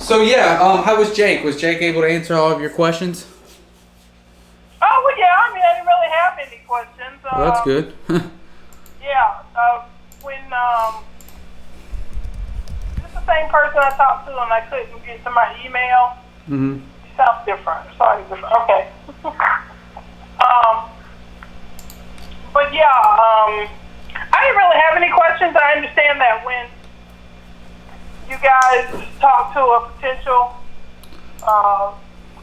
So yeah, how was Jake? Was Jake able to answer all of your questions? Oh, well, yeah, I mean, I didn't really have any questions. Well, that's good. Yeah, when, it's the same person I talked to and I couldn't get to my email. Mm-hmm. Sounds different. Sorry, different. Okay. But yeah, I didn't really have any questions. I understand that when you guys talk to a potential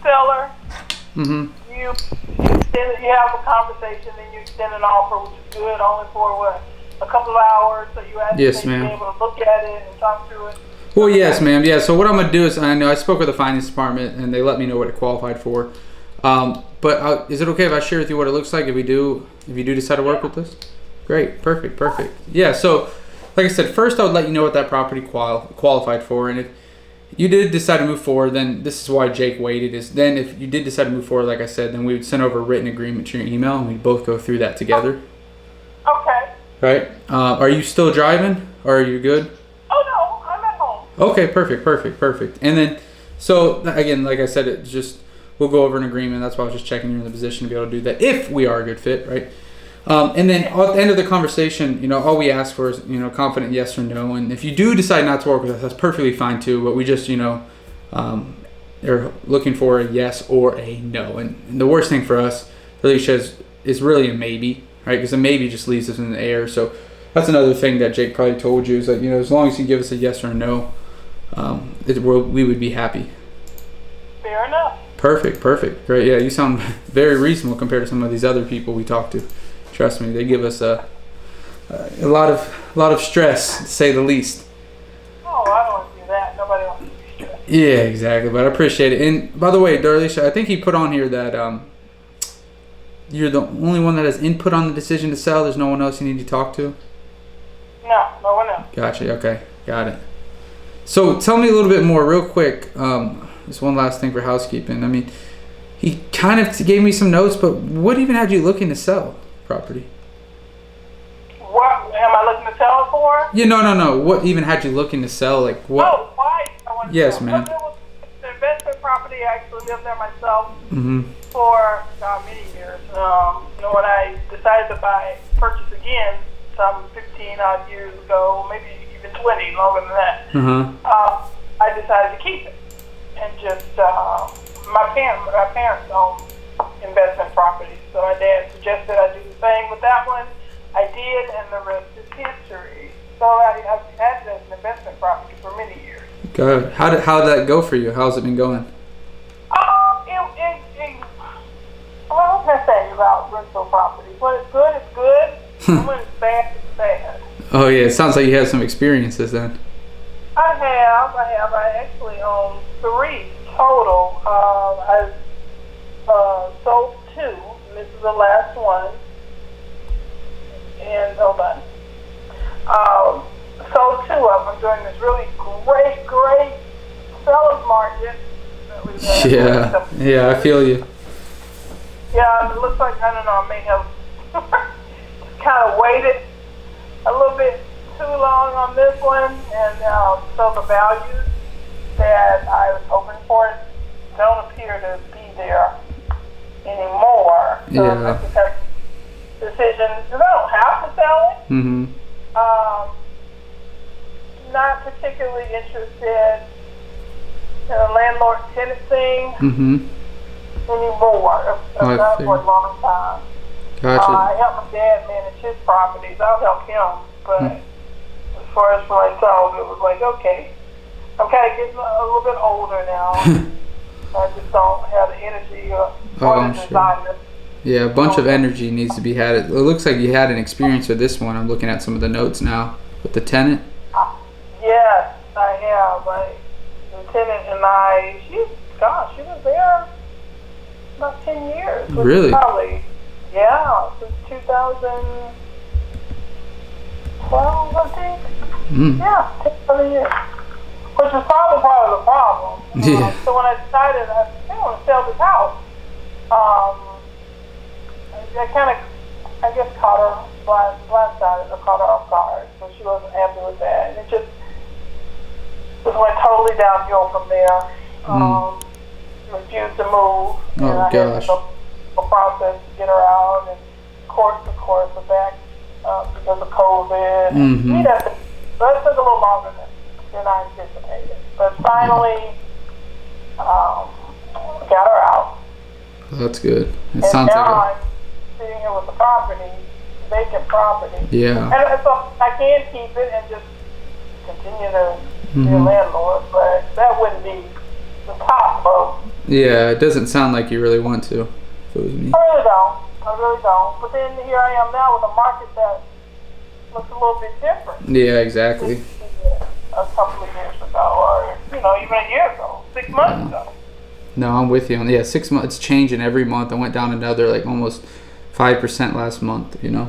seller, Mm-hmm. you have a conversation and you extend an offer, which is good, only for a couple of hours. So you ask Yes, them to be ma'am. able to look at it and talk through it. Well, yes, ma'am. Yeah. So what I'm gonna do is, I know I spoke with the finance department and they let me know what it qualified for. But is it okay if I share with you what it looks like if you do decide to work with this? Great. Perfect. Yeah. So, like I said, first I would let you know what that property qualified for, and if you did decide to move forward, then this is why Jake waited. Is then if you did decide to move forward, like I said, then we would send over a written agreement to your email, and we'd both go through that together. Okay. Right? Are you still driving, or are you good? Oh no, I'm at home. Okay, perfect. And then, so again, like I said, it's just we'll go over an agreement. That's why I was just checking you're in the position to be able to do that if we are a good fit, right? And then at the end of the conversation, all we ask for is confident yes or no. And if you do decide not to work with us, that's perfectly fine too. But we just they're looking for a yes or a no. And the worst thing for us, Alicia, is really a maybe, right? Because a maybe just leaves us in the air. So that's another thing that Jake probably told you is that as long as you give us a yes or a no, we would be happy. Fair enough. Perfect. Great. Yeah, you sound very reasonable compared to some of these other people we talk to. Trust me, they give us a lot of stress, to say the least. Oh, I don't want to do that. Nobody wants to be stressed. Yeah, exactly. But I appreciate it. And by the way, Darlisha, I think he put on here that you're the only one that has input on the decision to sell. There's no one else you need to talk to? No one else. Gotcha. Okay. Got it. So tell me a little bit more real quick. Just one last thing for housekeeping. I mean, he kind of gave me some notes, but what even had you looking to sell property? What am I looking to sell it for? Yeah, no. What even had you looking to sell? Like what? Oh, why? I want to Yes, sell. ma'am. Well, it was an investment property. I actually lived there myself Mm-hmm. for many years. When I decided to purchase again, some 15 odd years ago, maybe even 20, longer than that, I decided to keep it. And just, my parents own investment properties, so my dad suggested I do the same with that one. I did, and the rest is history. So I've had it as an investment property for many years. Good. How did that go for you? How's it been going? What can I say about rental properties? When it's good, it's good. And when it's bad, it's bad. Oh yeah, it sounds like you have some experiences then. I have. I actually own 3 total. I've sold 2, and this is the last one. And hold on. Sold 2 of them during this really great seller's market that we've had. Yeah, I feel you. Yeah, it looks like, I don't know, I may have kind of waited a little bit too long on this one, and so the values that I was hoping for don't appear to be there anymore. So I just have a decision, because I don't have to sell it. Mm-hmm. Not particularly interested in a landlord-tenant thing. Mm-hmm. Anymore. I've done it for a long time. Gotcha. I help my dad manage his properties. I'll help him, but as far as for myself, it was like, okay, I'm kind of getting a little bit older now. I just don't have the energy or the desire. Sure. Yeah, a bunch of energy needs to be had. It looks like you had an experience with this one. I'm looking at some of the notes now with the tenant. Yes, I have. The tenant and she was there about 10 years. Really? Probably, yeah, since 2012, I think. Yeah, 10 years. Which was probably part of the problem. Yeah. So when I decided I want to sell this house, I kind of, I guess, caught her blindsided or caught her off guard. So she wasn't happy with that. And it just, just went totally downhill from there. Refused to move. And Oh I gosh. had a process to get her out, and courts, of course, were back because of COVID. Mm-hmm. So it took a little longer than I anticipated. But finally, got her out. That's good. It And sounds now like I'm sitting here with the property, vacant property. yeah. And so I can keep it and just continue to be a Mhm. landlord, but that wouldn't be the top of. Yeah, it doesn't sound like you really want to. If it was me. I really don't. But then here I am now with a market that looks a little bit different. Yeah, exactly. A couple of years ago, or even a year ago, 6 months ago. No, I'm with you on 6 months. It's changing every month. I went down another like almost 5% last month. Yeah.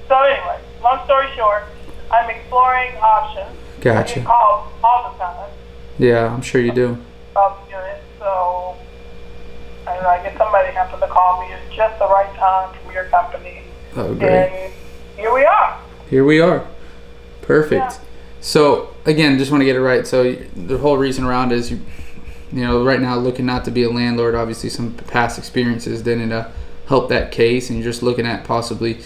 So anyway, long story short, I'm exploring options. Gotcha. I get calls all the time Yeah, I'm sure you do. about units, so I get somebody happen to call me at just the right time from your company. Oh, great. And here we are. Here we are. Perfect. Yeah. So again, just want to get it right. So the whole reason around is you right now looking not to be a landlord. Obviously, some past experiences didn't help that case, and you're just looking at possibly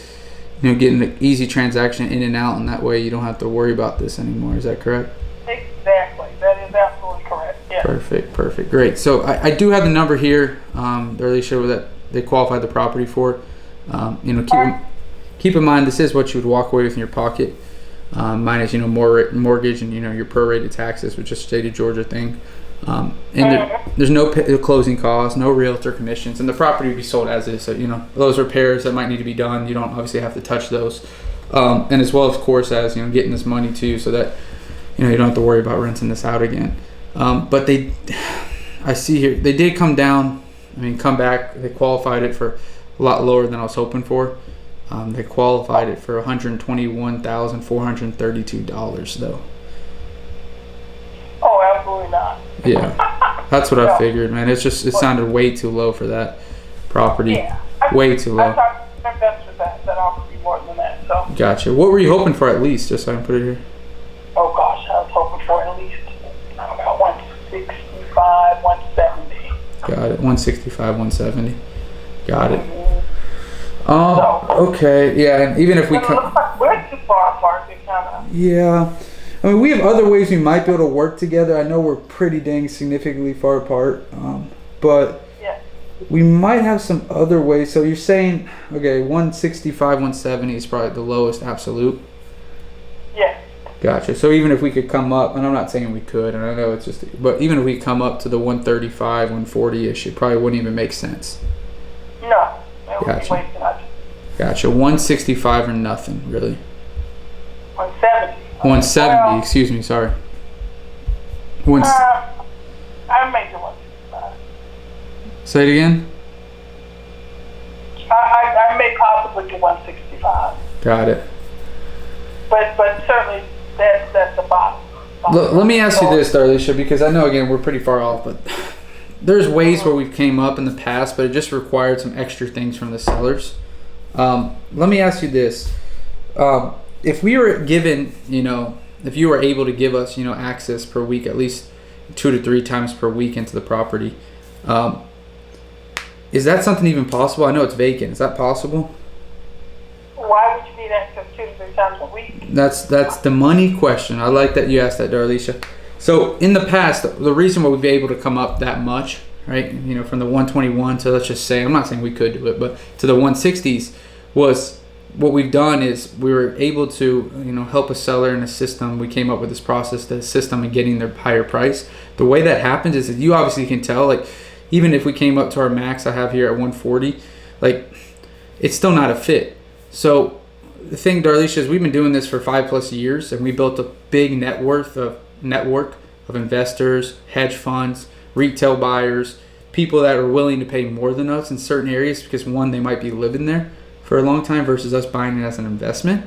getting an easy transaction in and out, and that way you don't have to worry about this anymore. Is that correct? Exactly. That is absolutely correct. Yeah. Perfect. Great. So I do have the number here. They really show that they qualified the property for. Keep in mind this is what you would walk away with in your pocket, minus mortgage and your prorated taxes, which is a state of Georgia thing. There's no closing costs, no realtor commissions, and the property would be sold as is. So those repairs that might need to be done, you don't obviously have to touch those, and as well, of course, as getting this money too, so that you don't have to worry about renting this out again. But I see here they did come down. Come back. They qualified it for a lot lower than I was hoping for. They qualified it for $121,432 though. Oh, absolutely not. Yeah, that's what I figured, man. It sounded way too low for that property. Yeah. Way too low. I talked to investors that offered me more than that. So. Gotcha. What were you hoping for at least, just so I can put it here? Oh gosh, I was hoping for at least about 165, 170. Got it. 165, 170. Got it. So, okay. Yeah, and even if we it looks like we're too far apart. It kind of. Yeah. We have other ways we might be able to work together. I know we're pretty dang significantly far apart, but Yeah. we might have some other ways. So you're saying, okay, 165, 170 is probably the lowest absolute? Yes. Gotcha. So even if we could come up, and I'm not saying we could, and I know it's just, but even if we come up to the 135, 140-ish, it probably wouldn't even make sense. No. It would Gotcha. be way too much. Gotcha. 165 or nothing, really. 170. 170, Well, excuse me, sorry. I may do 165. Say it again? I may possibly do 165. Got it. But certainly that's the bottom. Let me ask you this, Darlisha, because I know, again, we're pretty far off, but there's ways where we've came up in the past, but it just required some extra things from the sellers. Let me ask you this. If we were given, if you were able to give us, access per week, at least 2 to 3 times per week into the property, is that something even possible? I know it's vacant. Is that possible? Why would you need access 2 to 3 times a week? That's the money question. I like that you asked that, Darlisha. So in the past, the reason why we've been able to come up that much, right, from the 121 to, let's just say, I'm not saying we could do it, but to the 160s was what we've done is we were able to, help a seller and assist them. We came up with this process to assist them in getting their higher price. The way that happens is that you obviously can tell, like, even if we came up to our max I have here at 140, like, it's still not a fit. So the thing, Darlisha, is we've been doing this for 5+ years, and we built a big network of investors, hedge funds, retail buyers, people that are willing to pay more than us in certain areas because, one, they might be living there for a long time versus us buying it as an investment.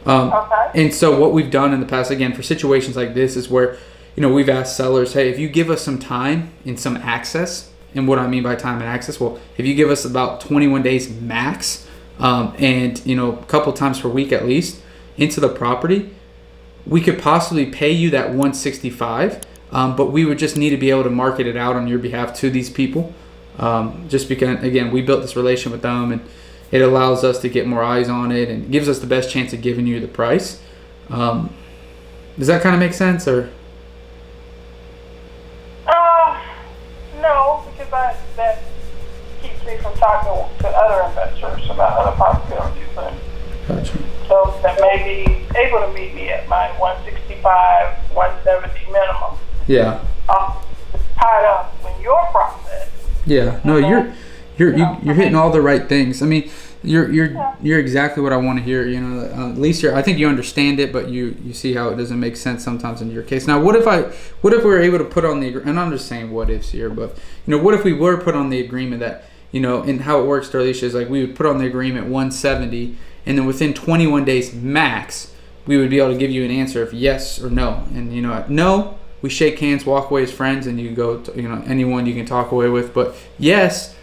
Okay. And so what we've done in the past, again, for situations like this is where, we've asked sellers, hey, if you give us some time and some access, and what I mean by time and access, well, if you give us about 21 days max, and, a couple times per week at least into the property, we could possibly pay you that 165, but we would just need to be able to market it out on your behalf to these people. Just because, again, we built this relation with them, and it allows us to get more eyes on it and gives us the best chance of giving you the price. Does that kind of make sense, or? No, because that keeps me from talking to other investors about other possibilities. Gotcha. So that may be able to meet me at my 165, 170 minimum. Yeah. It's tied up in your process. Yeah. No, you're hitting all the right things. I mean, you're exactly what I want to hear. You know, at least I think you understand it, but you see how it doesn't make sense sometimes in your case. Now, what if we were able to put on the, and I'm just saying what ifs here, but what if we were put on the agreement that, and how it works, Darlisha, is like we would put on the agreement 170, and then within 21 days max, we would be able to give you an answer of yes or no. And no, we shake hands, walk away as friends, and you go to, anyone you can talk away with. But yes,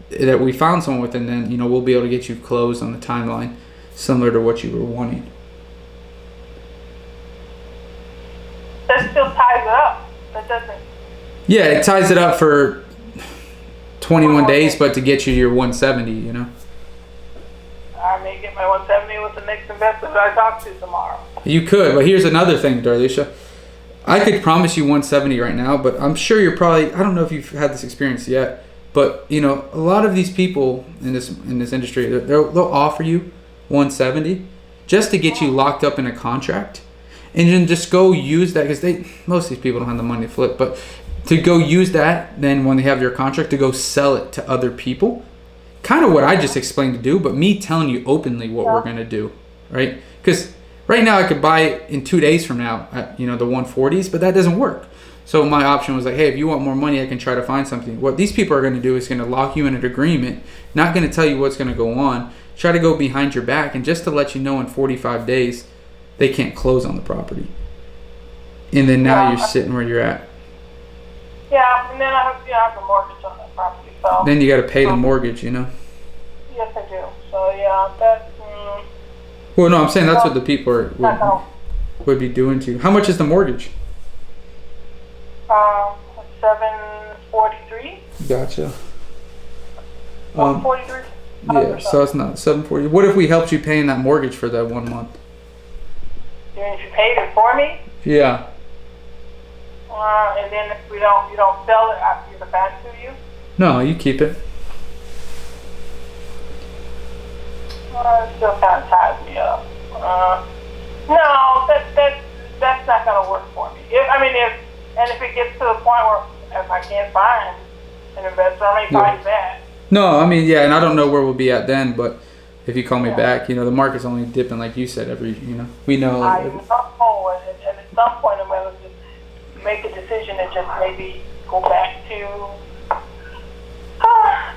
that we found someone with, and then we'll be able to get you closed on the timeline similar to what you were wanting. That still ties it up. That doesn't. Yeah, it ties it up for 21 days, but to get you your 170, I may get my 170 with the next investor that I talk to tomorrow. You could, but here's another thing, Darlisha. I could promise you 170 right now, but I'm sure you're probably, I don't know if you've had this experience yet, but a lot of these people in this industry, they'll offer you 170 just to get you locked up in a contract, and then just go use that, because most of these people don't have the money to flip, but to go use that, then when they have your contract, to go sell it to other people. Kind of what I just explained to do, but me telling you openly what we're going to do, right? Because right now I could buy it in 2 days from now at the 140s, but that doesn't work. So my option was like, hey, if you want more money, I can try to find something. What these people are going to do is going to lock you in an agreement, not going to tell you what's going to go on, try to go behind your back, and just to let you know in 45 days they can't close on the property. And then now you're sitting where you're at. Yeah, and then I have a mortgage on that property. So then you got to pay the mortgage, Yes, I do. So yeah, that. Well, no, I'm saying that's what the people would be doing to you. How much is the mortgage? 743. Gotcha. 43. Yeah, so it's not 740. What if we helped you paying that mortgage for that 1 month? You mean if you paid it for me? Yeah. And then if you don't sell it, I give it back to you? No, you keep it. It still kind of ties me up. No, that's not going to work for me. If it gets to the point where if I can't find an investor, I may call you back. No, and I don't know where we'll be at then, but if you call me back, the market's only dipping, like you said, we know. I know, and at some point I'm going to just make a decision and just maybe go back to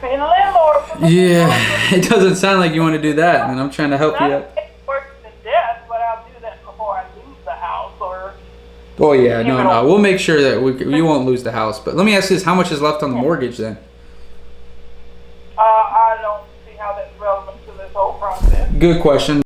being a landlord. Yeah, it doesn't sound like you want to do that, and I'm trying to help you out. Worse than death, but I'll do that before I lose the house or. Oh yeah, no. We'll make sure that you won't lose the house. But let me ask this: how much is left on the mortgage then? I don't see how that's relevant to this whole process. Good question.